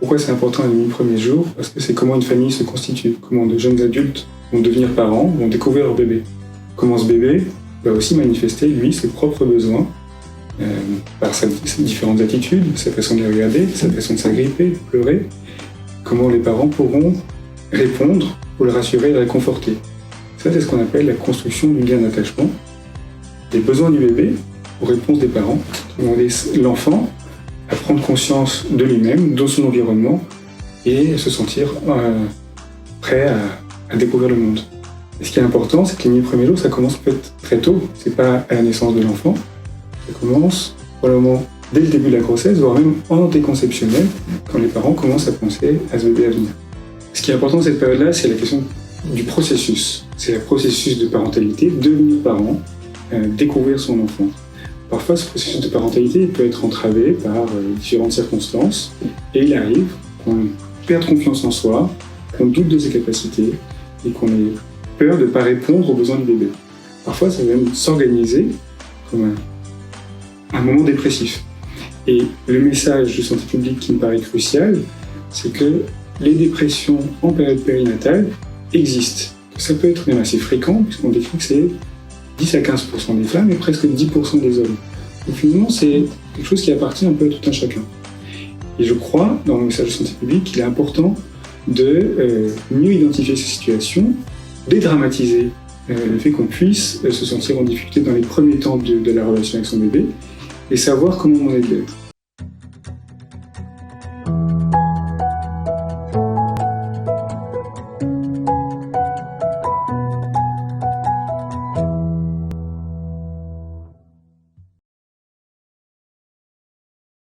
Pourquoi c'est important les 1000 premiers jours? Parce que c'est comment une famille se constitue, comment de jeunes adultes vont devenir parents, vont découvrir leur bébé. Comment ce bébé va aussi manifester, lui, ses propres besoins, par ses différentes attitudes, sa façon de les regarder, sa façon de s'agripper, de pleurer. Comment les parents pourront répondre pour le rassurer et le réconforter. Ça, c'est ce qu'on appelle la construction du lien d'attachement. Les besoins du bébé aux réponses des parents qui vont laisser l'enfant à prendre conscience de lui-même, de son environnement et se sentir prêt à découvrir le monde. Et ce qui est important, c'est que les 1000 premiers jours, ça commence en fait très tôt. C'est pas à la naissance de l'enfant. Ça commence probablement dès le début de la grossesse, voire même en antéconceptionnel, quand les parents commencent à penser à ce bébé à venir. Ce qui est important dans cette période-là, c'est la question du processus. C'est le processus de parentalité, devenir parent, découvrir son enfant. Parfois, ce processus de parentalité peut être entravé par différentes circonstances, et il arrive qu'on perde confiance en soi, qu'on doute de ses capacités, et qu'on ait peur de ne pas répondre aux besoins du bébé. Parfois, ça va même s'organiser comme un moment dépressif. Et le message de santé publique qui me paraît crucial, c'est que les dépressions en période périnatale existent. Ça peut être même assez fréquent, puisqu'on décrit que c'est 10 à 15% des femmes et presque 10% des hommes. Donc finalement, c'est quelque chose qui appartient un peu à tout un chacun. Et je crois, dans le message de santé publique, qu'il est important de mieux identifier ces situations, dédramatiser le fait qu'on puisse se sentir en difficulté dans les premiers temps de la relation avec son bébé, et savoir comment on est d'être.